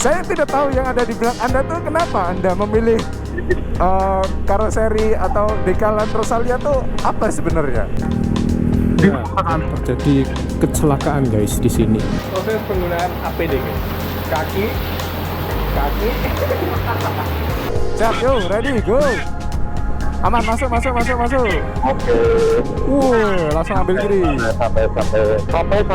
Saya tidak tahu yang ada di belakang Anda tuh kenapa Anda memilih karoseri atau dekalan Rosalia tuh apa sebenarnya? Ya, terjadi kecelakaan guys di sini. Proses penggunaan APD guys. Kaki. Siap, yuk, ready, go. Aman, masuk. Oke. Langsung ambil kiri. Sampai.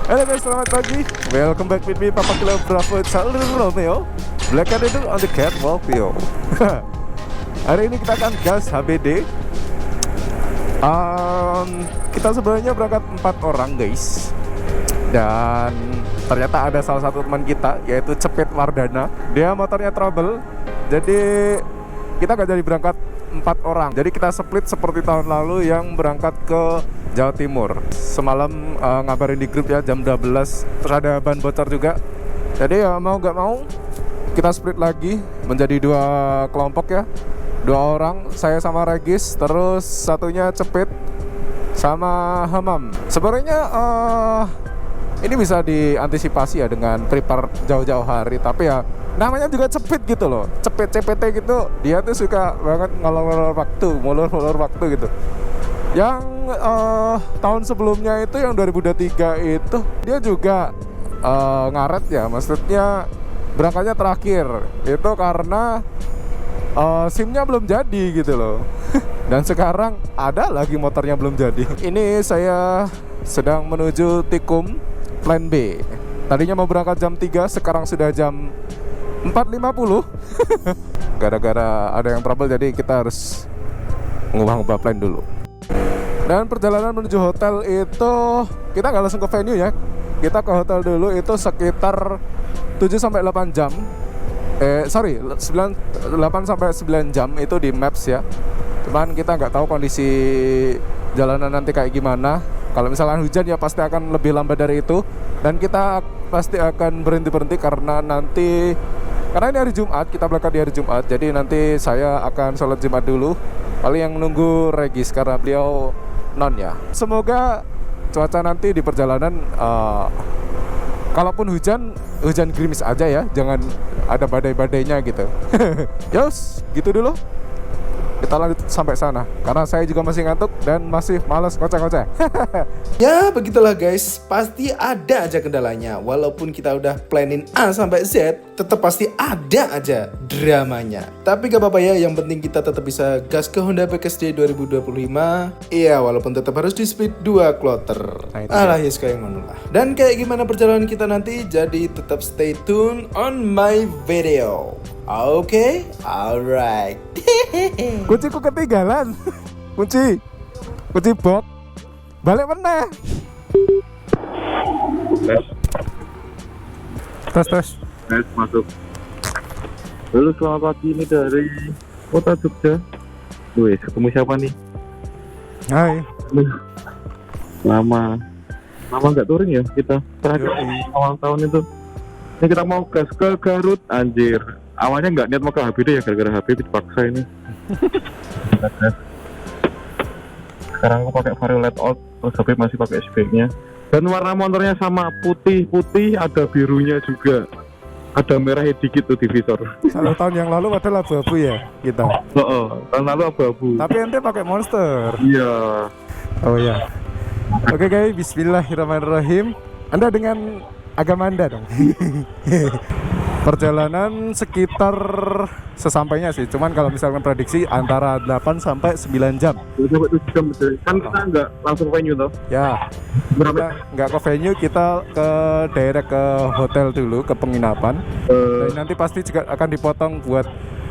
Halo guys, selamat pagi. Welcome back with me, Papa Kilo Bravo Charlie Romeo. Black Adder on the catwalk, yo. Hari ini kita akan gas HBD. Kita sebenarnya berangkat 4 orang guys. Dan ternyata ada salah satu teman kita, yaitu Cepet Wardana. Dia motornya trouble. Jadi kita gak jadi berangkat 4 orang. Jadi kita split seperti tahun lalu yang berangkat ke Jawa Timur. Semalam ngabarin di grup ya jam 12. Terus ada ban bocor juga. Jadi ya mau gak mau kita split lagi menjadi 2 kelompok ya. 2 orang, saya sama Regis, terus satunya Cepet sama Hamam. Sebenarnya ini bisa diantisipasi ya dengan prepare jauh-jauh hari. Tapi ya namanya juga Cepet gitu loh, Cepet CPT gitu. Dia tuh suka banget ngolor-ngolor waktu gitu. Yang tahun sebelumnya itu yang 2023 itu dia juga ngaret ya, maksudnya berangkatnya terakhir itu karena SIM-nya belum jadi gitu loh. Dan sekarang ada lagi motornya belum jadi. Ini saya sedang menuju Tikum Plan B. Tadinya mau berangkat jam 3, sekarang sudah jam 4.50. Gara-gara ada yang trouble jadi kita harus ngubah plan dulu. Dan perjalanan menuju hotel itu kita nggak langsung ke venue ya. Kita ke hotel dulu itu sekitar 7-8 jam. 8 sampai 9 jam itu di Maps ya. Cuman kita nggak tahu kondisi jalanan nanti kayak gimana. Kalau misalkan hujan ya pasti akan lebih lambat dari itu. Dan kita pasti akan berhenti karena ini hari Jumat, kita berangkat di hari Jumat. Jadi nanti saya akan sholat Jumat dulu. Paling yang nunggu Regis karena beliau non ya. Semoga cuaca nanti di perjalanan kalaupun hujan gerimis aja ya, jangan ada badai-badainya gitu. Yos, gitu dulu. Kita lanjut sampai sana karena saya juga masih ngantuk dan masih malas ngoceh-ngoceh. Ya begitulah guys, pasti ada aja kendalanya. Walaupun kita udah planning A sampai Z, tetap pasti ada aja dramanya. Tapi gak apa-apa ya, yang penting kita tetap bisa gas ke Honda BKSD 2025. Iya, walaupun tetap harus di speed 2 kloter. Alah ya kayak ngono lah. Dan kayak gimana perjalanan kita nanti, jadi tetap stay tune on my video. Oke, alright. Kunciku ketinggalan. Kunci box. Balik meneh. Tes Masuk. Halo, selamat pagi, ini dari kota Jogja. Wih, ketemu siapa nih? Hai. Lama nggak touring ya kita. Terakhir awal tahun itu. Ini kita mau gas ke Garut, anjir. Awalnya nggak niat mau ke HBD ya, gara-gara HBD dipaksa ini. Sekarang aku pakai Vario Let Out, terus HP masih pakai SB-nya. Dan warna motornya sama, putih, ada birunya juga. Ada merahnya dikit tuh di visor. Kalau tahun yang lalu adalah abu-abu ya kita. Tahun lalu abu-abu. Tapi ente pakai Monster. Iya. Oh ya. Oke guys, bismillahirrahmanirrahim. Anda dengan agama Anda dong. Perjalanan sekitar sesampainya sih, cuman kalau misalkan prediksi antara 8 sampai 9 jam. Sampai 7 jam betul. Kan kita nggak langsung venue toh? Ya. Berapa? Kita nggak ke venue, kita ke daerah ke hotel dulu, ke penginapan. Dan nanti pasti juga akan dipotong buat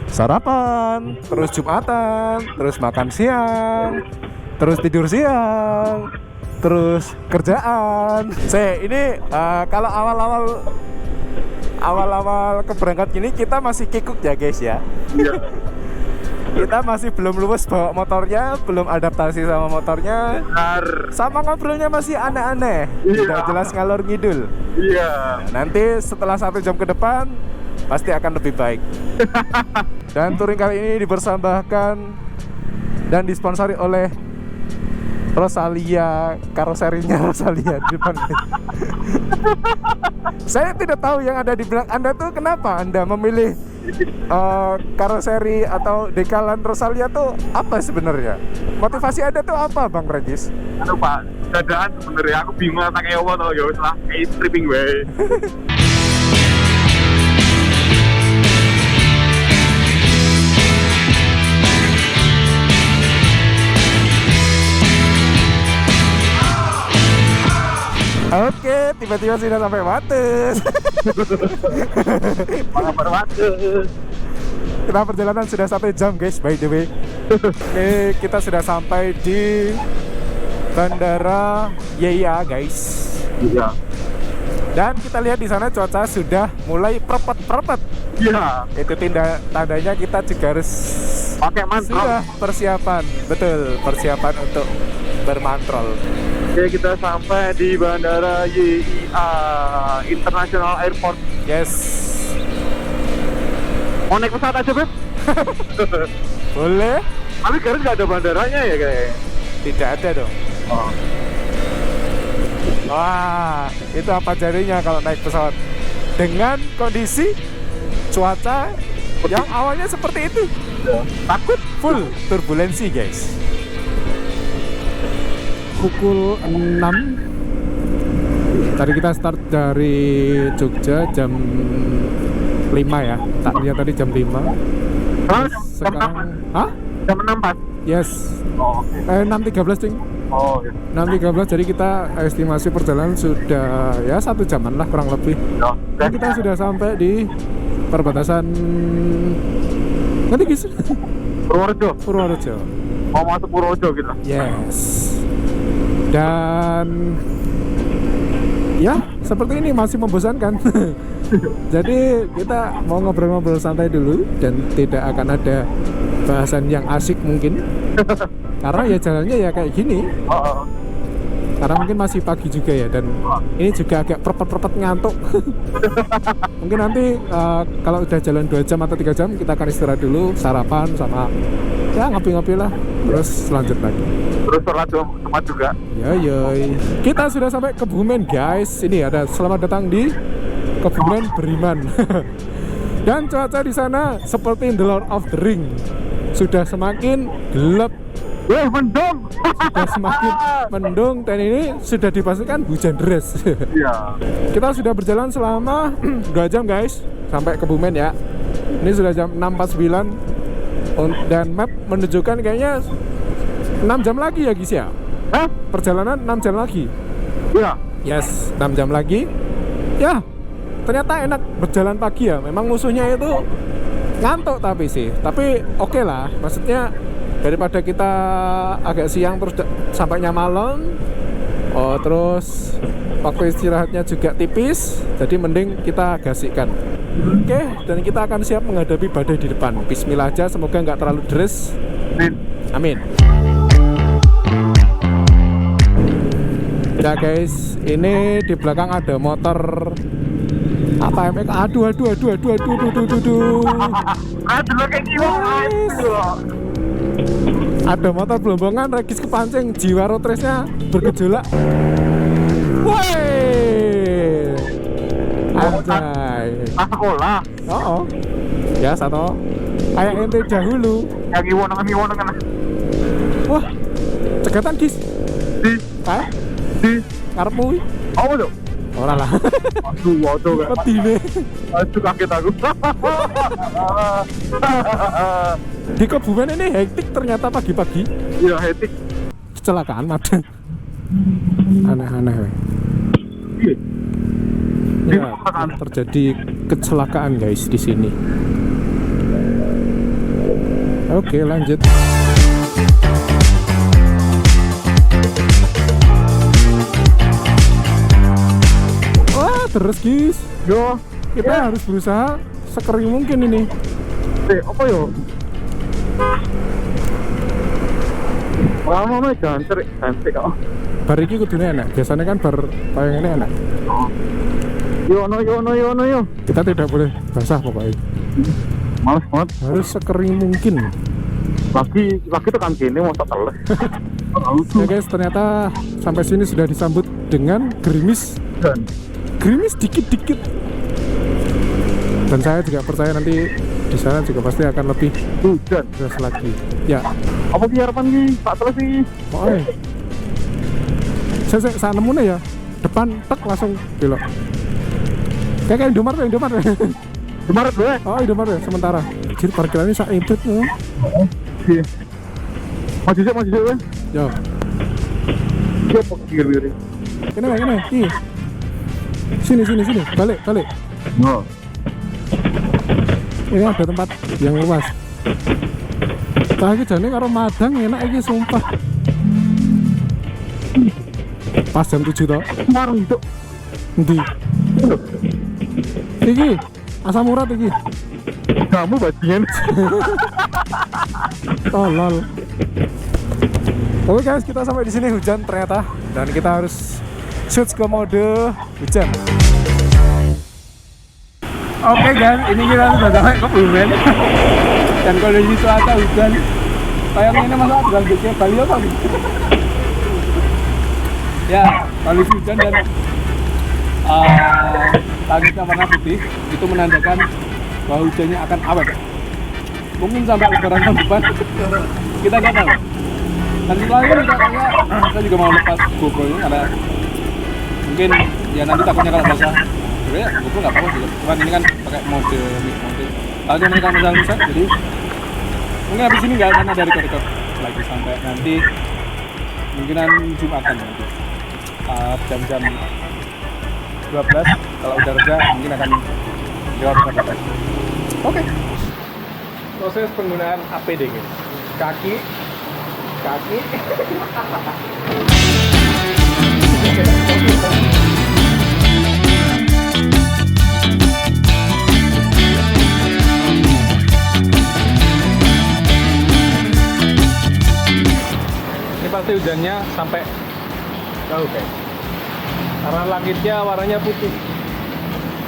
sarapan, terus Jumatan, terus makan siang, terus tidur siang, terus kerjaan. Ini kalau awal-awal keberangkat gini kita masih kikuk ya guys ya. Iya. Kita masih belum luwes bawa motornya, belum adaptasi sama motornya. Benar. Sama ngobrolnya masih aneh-aneh. Iya. Tidak jelas ngalor ngidul. Iya. Nah, nanti setelah 1 jam ke depan pasti akan lebih baik. Dan touring kali ini dipersembahkan dan disponsori oleh Rosalia, karoserinya Rosalia di depan. Saya tidak tahu yang ada di belakang Anda tuh kenapa Anda memilih karoseri atau dekalan Rosalia tuh apa sebenarnya? Motivasi Anda tuh apa Bang Regis? Aduh Pak, dadaan sebenarnya aku bingung tak kayak apa tau, ya wis lah kayak stripping wae. Oke, tiba-tiba sudah sampai Wates. Kita perjalanan sudah 1 jam guys, by the way. Ini kita sudah sampai di Bandara YIA guys. Iya. Dan kita lihat di sana cuaca sudah mulai perpet-perpet. Iya. Itu tandanya kita juga harus Pakai mantrol. sudah persiapan, betul, persiapan untuk bermantrol. Oke, kita sampai di Bandara YIA International Airport. Yes. Mau naik pesawat aja, Beb? Boleh? Tapi Garut nggak ada bandaranya ya kayaknya. Tidak ada dong. Oh. Wah, itu apa jadinya kalau naik pesawat dengan kondisi cuaca yang awalnya seperti itu? Takut full turbulensi, guys. Pukul 6. Tadi kita start dari Jogja jam 5 ya. Tak lihat tadi jam 5. Sekarang, hah? Jam 6 Pak. Yes. Oh, oke. 6.13 Cing. Oh, ya. 6.13, jadi kita estimasi perjalanan sudah ya 1 jaman lah kurang lebih. Dan kita sudah sampai di perbatasan nanti guys. Purworejo. Purworejo. Mau masuk Purworejo gitu. Yes. Dan ya seperti ini masih membosankan. Jadi kita mau ngobrol-ngobrol santai dulu dan tidak akan ada bahasan yang asik mungkin. Karena ya jalannya ya kayak gini. Oh. Karena mungkin masih pagi juga ya, dan ini juga agak perpet-perpet ngantuk. Mungkin nanti kalau udah jalan 2 jam atau 3 jam kita akan istirahat dulu, sarapan sama ya ngopi-ngopi lah, terus lanjut lagi. Terus sholat Jumat juga. Yoi. Kita sudah sampai Kebumen guys. Ini ada selamat datang di Kebumen Beriman. Dan cuaca di sana seperti in The Lord of the Ring. Sudah semakin gelap. Mendung. Sudah semakin mendung dan ini sudah dipastikan hujan deras. Iya. Kita sudah berjalan selama 2 jam guys sampai Kebumen ya. Ini sudah jam 6.49 dan map menunjukkan kayaknya 6 jam lagi ya guys ya. Hah? Perjalanan 6 jam lagi. Iya. Yes, 6 jam lagi. Ya, ternyata enak berjalan pagi ya. Memang musuhnya itu ngantuk tapi oke lah. Maksudnya daripada kita agak siang terus sampainya malam, terus waktu istirahatnya juga tipis, jadi mending kita gaskan. Oke, dan kita akan siap menghadapi badai di depan. Bismillah aja, semoga nggak terlalu deres. Amin. Ya guys, ini di belakang ada motor apa MX. Aduh. Ada motor belombongan, Regis kepancing, jiwa road race-nya bergejolak. Woi, anjay. Sekolah. Oh, ya satu. Kayak ente dahulu. Yang iwon kan. Wah, cegatan guys. Di Karepmu. apa tuh? Ora lah. Waduh kan. Pedine. Aduh kaget aku. Di Kebumen ini hektik ternyata pagi-pagi. Iya, hektik. Kecelakaan madang. Aneh-aneh. Ya, terjadi kecelakaan guys di sini. Oke, lanjut. Wah, terus guys. Yo, Kita harus berusaha sekering mungkin ini. apa yo? Lama cantik kok. Bar iki kudune enak. Biasanya kan bar kayak ini enak. Yo. Kita tidak boleh basah pokoknya. Males banget. Harus sekering mungkin. Lagi tuh kan gini mau tak teles. Ya guys, ternyata sampai sini sudah disambut dengan gerimis. Gerimis dikit-dikit. Dan saya juga percaya nanti di sana juga pasti akan lebih hujan deras lagi. Ya. apa sih harapan nih tak terus sih Pokoknya saya nemu nih ya, depan tek langsung belok. Kayak Indomaret. kemarin gue Oh, Indomaret sementara. Anjir, parkirannya sak emprit loh. iya maju sih gue Yo. dia kiri Ini. Sini. Balik. no Ini ada tempat yang luas. Lagi jane karo Madang enak iki sumpah. Pas jam 7 toh. kemarin itu Endi? Iki asam urat iki. kamu bajingan Tolol. Oke guys, kita sampai di sini hujan ternyata, dan kita harus switch ke mode hujan. Oke guys, ini kita sudah sampai ke Kebumen. Dan kondisi cuaca hujan. Kayak ini masa tinggal bikin Bali apa gitu. Ya, kondisi hujan dan langitnya warna putih itu menandakan bahwa hujannya akan awet. Mungkin sampai lebaran tahun depan kita nggak tahu. Dan setelah ini saya juga mau lepas GoPro ini karena mungkin ya nanti takutnya kalau basah. Sebenarnya GoPro nggak apa-apa juga. Cuman ini kan pakai mode mix mode. Kalau cuma mereka misal jadi mungkin habis ini nggak akan ada record lagi sampai nanti mungkinan Jumatan nanti. Jam-jam 12 kalau udah reda mungkin akan jawab record. Oke. Proses penggunaan APD guys. Kaki. Ini pasti hujannya sampai jauh guys. Karena langitnya warnanya putih.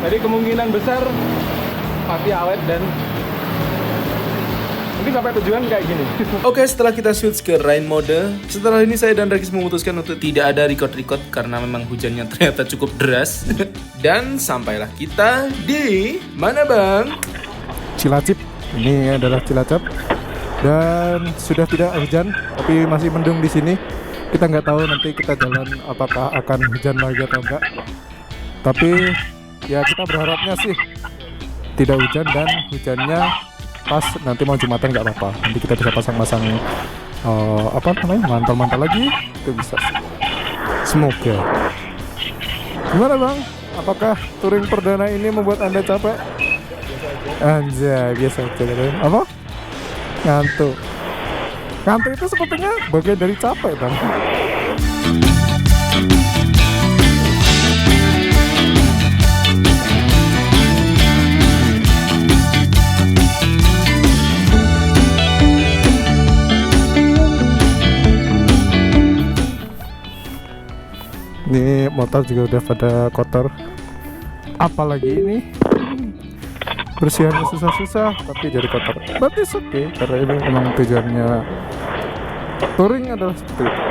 Jadi kemungkinan besar pasti awet dan mungkin sampai tujuan kayak gini. Oke, setelah kita switch ke rain mode, setelah ini saya dan Regis memutuskan untuk tidak ada record karena memang hujannya ternyata cukup deras. Dan sampailah kita di mana bang? Cilacap. Ini adalah Cilacap. Dan sudah tidak hujan, tapi masih mendung di sini. Kita nggak tahu nanti kita jalan apakah akan hujan lagi atau enggak. Tapi ya kita berharapnya sih tidak hujan, dan hujannya pas nanti mau Jumatan nggak apa-apa. Nanti kita bisa pasang-pasang mantel-mantel lagi, itu bisa sih. Semoga. Gimana bang? Apakah touring perdana ini membuat anda capek? Anjay, biasa aja gitu. Apa? Ngantuk itu sepertinya bagian dari capek bang. Ini motor juga udah pada kotor, apalagi ini bersihannya susah-susah tapi jadi kotor. But it's okay, karena ini memang tujuannya touring adalah seperti itu.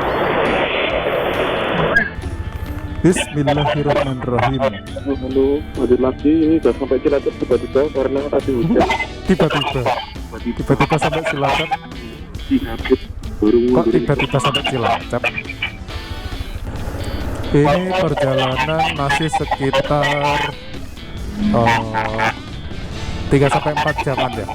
Bismillahirrahmanirrahim. Halo, lanjut lagi. Ini udah sampai Cilacap tiba-tiba karena tadi hujan. Tiba-tiba sampai Cilacap. Kok tiba-tiba sampai Cilacap? Ini perjalanan masih sekitar 3-4 jaman ya.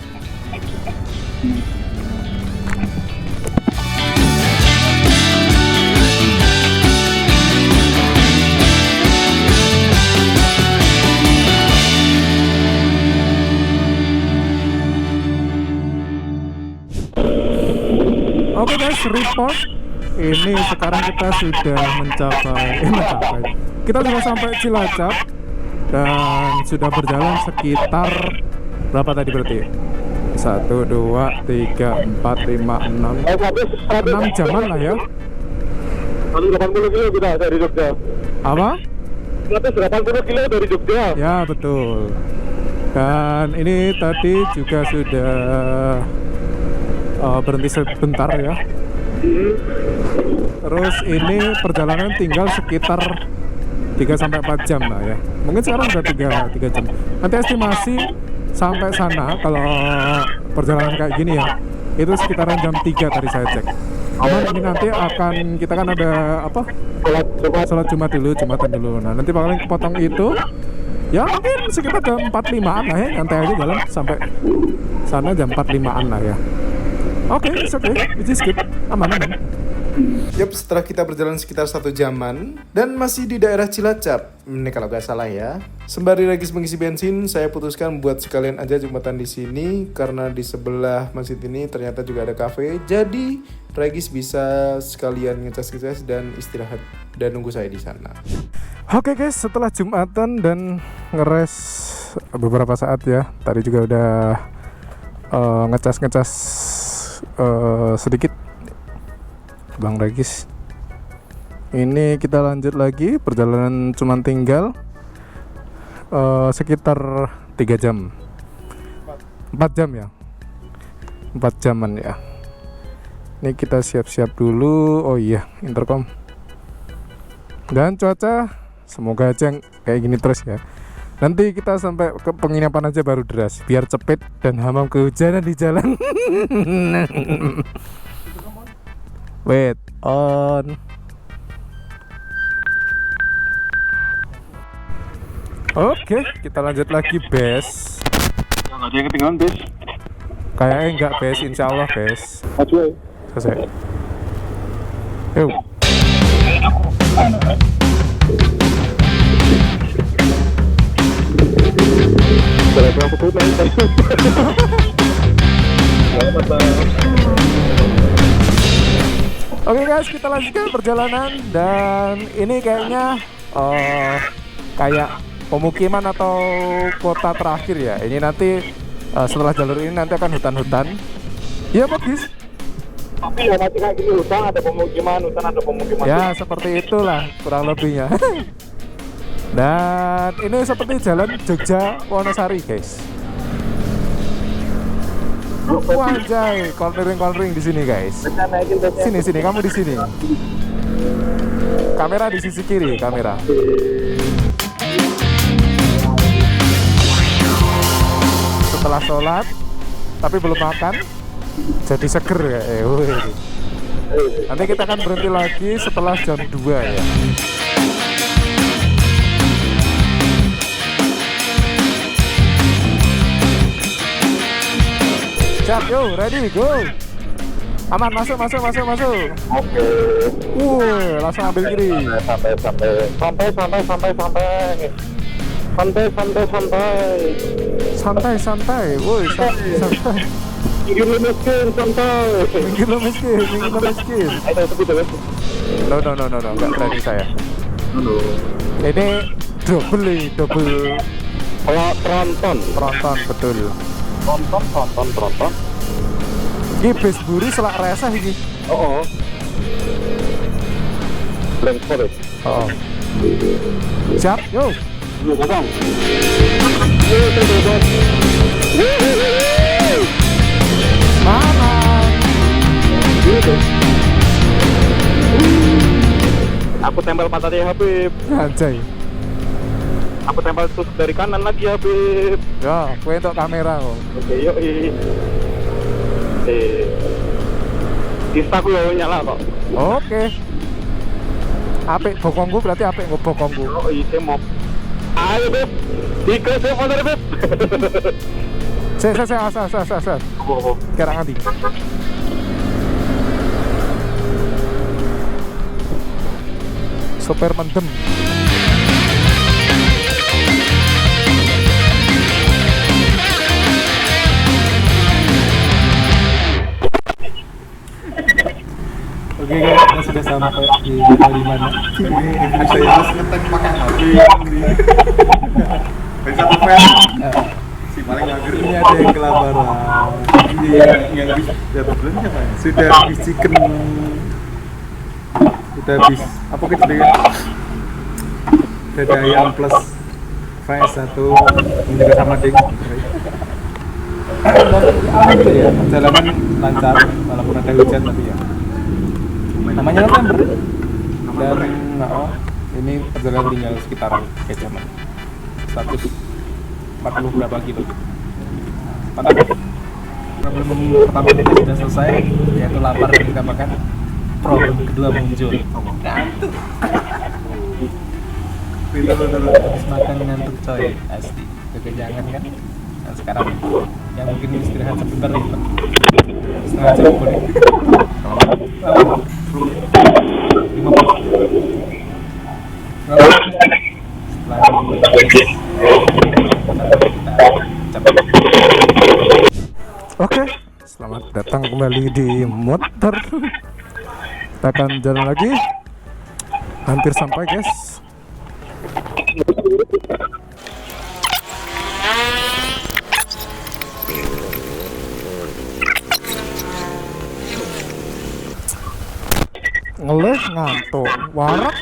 Oke guys, report. Ini sekarang kita sudah mencapai. Kita sudah sampai Cilacap dan sudah berjalan sekitar berapa tadi berarti? 1, 2, 3, 4, 5, 6 jaman lah ya. 180 kilo kita dari Jogja. Apa? 180 kilo dari Jogja. Ya betul. Dan ini tadi juga sudah berhenti sebentar ya. Terus ini perjalanan tinggal sekitar 3-4 jam lah ya. Mungkin sekarang udah 3 jam. Nanti estimasi sampai sana kalau perjalanan kayak gini ya, itu sekitaran jam 3 tadi saya cek. Aman, ini nanti akan kita kan ada apa? Sholat Jumat dulu, Jumatan dulu. Nah, nanti bakalan kepotong itu. Ya mungkin sekitar jam 4.5an lah ya, nyantai aja jalan sampai sana jam 4.5an lah ya. Oke, it's okay, which is good, aman. Yap, setelah kita berjalan sekitar 1 jaman dan masih di daerah Cilacap, ini kalau gak salah ya. Sembari Regis mengisi bensin, saya putuskan buat sekalian aja Jumatan di sini karena di sebelah masjid ini ternyata juga ada kafe. Jadi Regis bisa sekalian ngecas dan istirahat dan nunggu saya di sana. Oke guys, setelah Jumatan dan ngeres beberapa saat ya, tadi juga udah ngecas sedikit Bang Regis. Ini kita lanjut lagi, perjalanan cuman tinggal sekitar 3 jam 4 jam ya, 4 jaman ya. Ini kita siap-siap dulu. Oh iya, intercom. Dan cuaca semoga aja kayak gini terus ya. Nanti kita sampai ke penginapan aja baru deras, biar cepet dan hamam kehujanan di jalan. Wait on. Oke, kita lanjut lagi, Bes. Nggak ada yang ketinggalan, Bes. Kayaknya enggak, Bes. Insya Allah, Bes. Maju ya. Selesai. Yuk. Oke guys, kita lanjutkan perjalanan dan ini kayaknya kayak pemukiman atau kota terakhir ya. Ini nanti setelah jalur ini nanti akan hutan-hutan. Iya bagus. Tapi ya nanti kayak gini hutan ada pemukiman. Ya seperti itulah kurang lebihnya. Dan ini seperti jalan Jogja Wonosari guys. Wajay, cornering di sini guys. Sini kamu di sini. Kamera di sisi kiri, kamera. Setelah sholat, tapi belum makan, jadi seger ya. Nanti kita akan berhenti lagi setelah jam 2 ya. Siap, yo, ready, go. Aman, masuk. Oke. Langsung ambil kiri. Santai. Woi, santai. Minggir lo miskin, santai. Minggir lo miskin. Ayo, tepi deh. No, enggak berani saya. Ini double. Kalau tronton, betul. Tronton. Ini bis buri selak resah ini. Oh. Blank forest. Oh. Siap, yo. Bang. Mana? Aku tempel pantatnya Habib. Anjay. Aku tempel terus dari kanan lagi Habib. Ya, gue untuk kamera kok. Oke, yuk. Instaku ya nyala kok. Oke. Apik bokongku berarti apik nggo bokongku. Oh, iya mau. Ayo Beb. Dikes ya motor Beb. Saya. Oh. Sekarang nanti. Super mendem. Oke guys, kita sudah sampai di Kalimantan. Ini saya harus ngetek pakai HP. Bisa apa? Si paling mager. Ini ada yang kelaparan. Ini yang habis dapat belum siapa ya? Sudah habis chicken. Sudah habis apa kita deh? Dada ayam plus fries 1 ini juga sama ding. Alhamdulillah ya, perjalanan lancar walaupun ada hujan tapi ya namanya November. Dan ini perjalanan tinggal sekitar kayak jam 140 berapa kilo. Mantap. Problem pertama kita sudah selesai, yaitu lapar dan kita makan. Problem kedua muncul, ngantuk. Habis makan ngantuk coy, asli. Kekenyangan kan. Nah sekarang yang mungkin istirahat sebentar itu setengah jam boleh. 50. Oke, selamat datang kembali di motor. Kita akan jalan lagi. Hampir sampai, guys. Ngeleh ngantuk, warak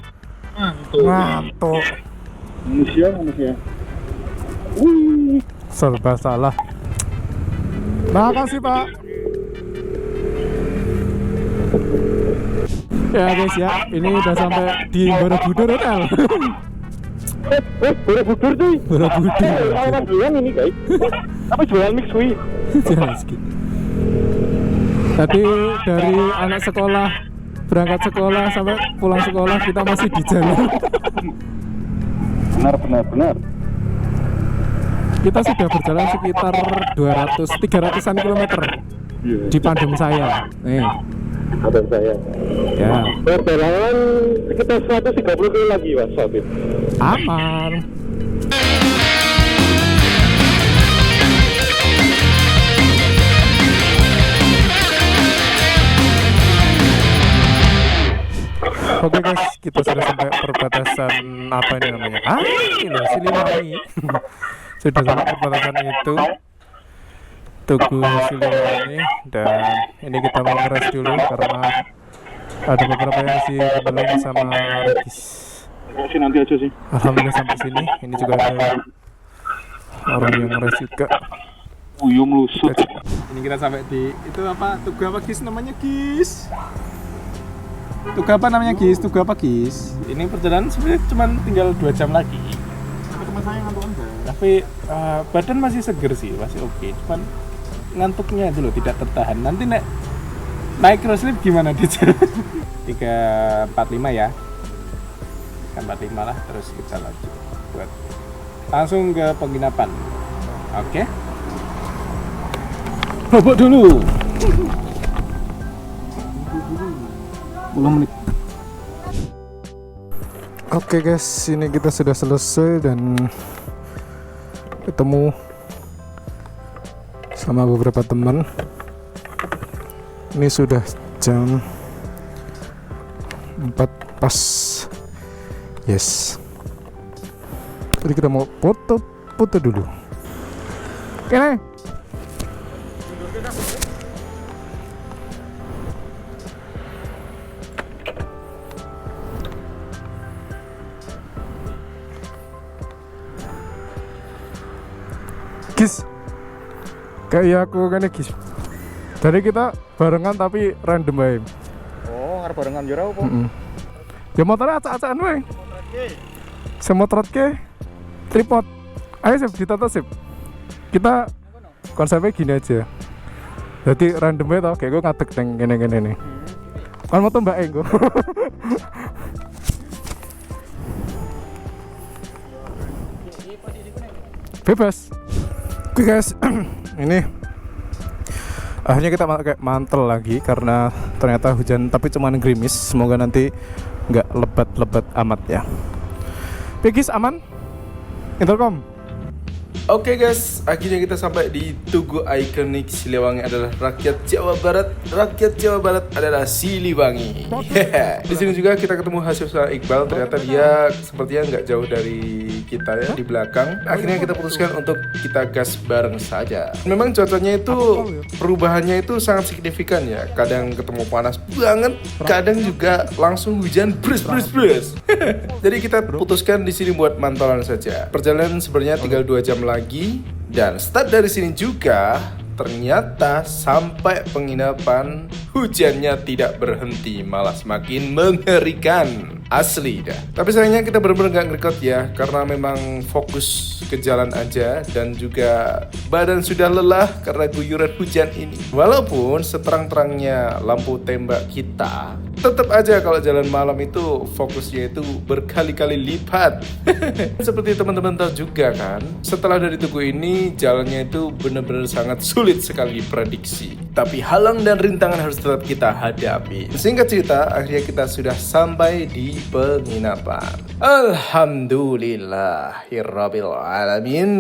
ngantuk. Manusia. Serba salah. Makasih Pak. Ya guys ya, ini udah sampai di Borobudur Hotel. Borobudur tuh. Borobudur. Orang jualan ini guys. Apa jualan mix wih? Jelas gitu. Tadi dari anak sekolah berangkat sekolah sampai pulang sekolah kita masih di jalan. Benar. Kita sudah berjalan sekitar 300-an kilometer di Pandem saya. Nih. Ada saya. Ya. Perjalanan sekitar 130 kilo lagi Mas Sofit. Aman. Oke guys, kita sudah sampai perbatasan apa ini namanya? Ini loh, Siliwangi. Sudah sampai perbatasan itu, Tugu Siliwangi, dan ini kita mau ngeres dulu karena ada beberapa yang masih belum sama Regis. Nanti aja sih. Alhamdulillah sampai sini. Ini juga ada orang yang ngeres juga. Uyum lusut. Ini kita sampai di itu apa? Tugu apa Gis namanya Gis? Tugu apa namanya Gis? Tugu apa Gis? Ini perjalanan sebenarnya cuma tinggal 2 jam lagi. Teman saya ngantuk enggak? Tapi badan masih seger sih, masih oke. Cuman ngantuknya itu loh tidak tertahan. Nanti naik crosslip gimana di jalan? 345 ya. 345 lah, terus kita lanjut buat langsung ke penginapan. Oke. Bobok dulu. 10 menit. Oke guys, ini kita sudah selesai dan ketemu sama beberapa teman. Ini sudah jam 4 pas. Yes. Jadi kita mau foto dulu. Oke nih. Gis, kayak aku kan Gis. Jadi kita barengan tapi random aja. Oh, ngarep barengan yo ora opo? Ya motornya acak-acakan wae. Semotret ke tripod. Ayo sip ditata sip. Kita konsepnya gini aja. Jadi random aja tau, kayak gue ngadeg neng gini nih. Kan motor mbak Enggo. Bebas. Oke guys, ini akhirnya kita pakai mantel lagi karena ternyata hujan tapi cuman gerimis. Semoga nanti nggak lebat-lebat amat ya. Pegis aman? Intercom. Oke guys, akhirnya kita sampai di Tugu ikonik Siliwangi adalah rakyat Jawa Barat. Rakyat Jawa Barat adalah Siliwangi. Di sini juga kita ketemu Hasif sama Iqbal. Ternyata dia sepertinya nggak jauh dari kita ya, di belakang. Akhirnya kita putuskan untuk kita gas bareng saja. Memang cuacanya itu perubahannya itu sangat signifikan ya. Kadang ketemu panas banget, kadang juga langsung hujan brus. Jadi kita putuskan di sini buat mantolan saja. Perjalanan sebenarnya tinggal 2 jam lagi dan start dari sini juga Ternyata sampai penginapan hujannya tidak berhenti, malah semakin mengerikan. Asli dah. Tapi sayangnya kita benar-benar gak ngerekord ya, karena memang fokus ke jalan aja dan juga badan sudah lelah karena guyuran hujan ini. Walaupun seterang-terangnya lampu tembak kita, tetap aja kalau jalan malam itu fokusnya itu berkali-kali lipat. Seperti teman-teman tahu juga kan, setelah dari Tugu ini jalannya itu benar-benar sangat sulit sekali diprediksi. Tapi halang dan rintangan harus tetap kita hadapi. Singkat cerita, akhirnya kita sudah sampai di penginapan. Alhamdulillahirabbil alamin.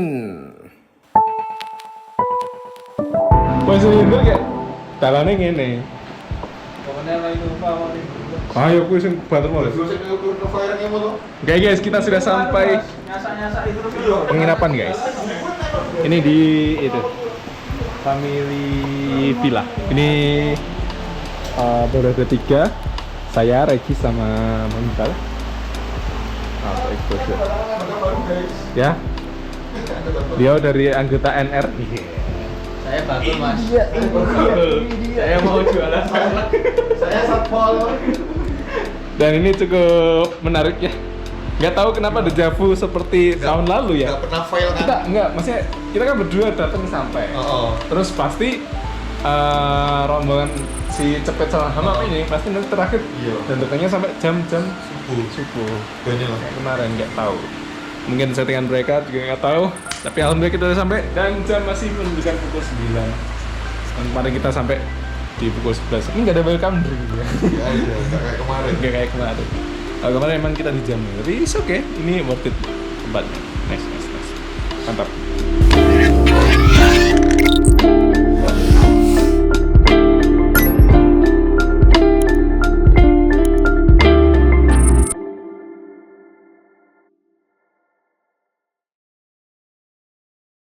Masih itu kayak jalannya ngene. Ayo aku sing banter mulai. Oke guys, kita sudah sampai penginapan guys. Ini di itu Family Villa. Ini periode 3. Saya Regis sama Mantal. Exposure. Ya. Dia dari anggota NR. Saya bagus mas. Saya mau jualan salak. Saya satpol. Dan ini cukup menarik ya. Nggak tahu kenapa dejavu seperti tahun lalu ya. Nggak pernah fail kan? Kita nggak, maksudnya kita kan berdua datang sampai. Terus pasti rombongan si Cepet sama Hamam ini pasti nanti terakhir datangnya sampai jam-jam subuh. Kayak kemarin nggak tahu. Mungkin settingan mereka juga nggak tahu. Tapi alhamdulillah kita udah sampai dan jam masih menunjukkan pukul 9. Dan kemarin kita sampai di pukul 11. Ini nggak ada welcome drink ya. Nggak kayak kemarin. Nggak kayak kemarin. Kalau kemarin emang kita di jam, tapi it's okay. Ini worth it tempatnya. Nice. Mantap.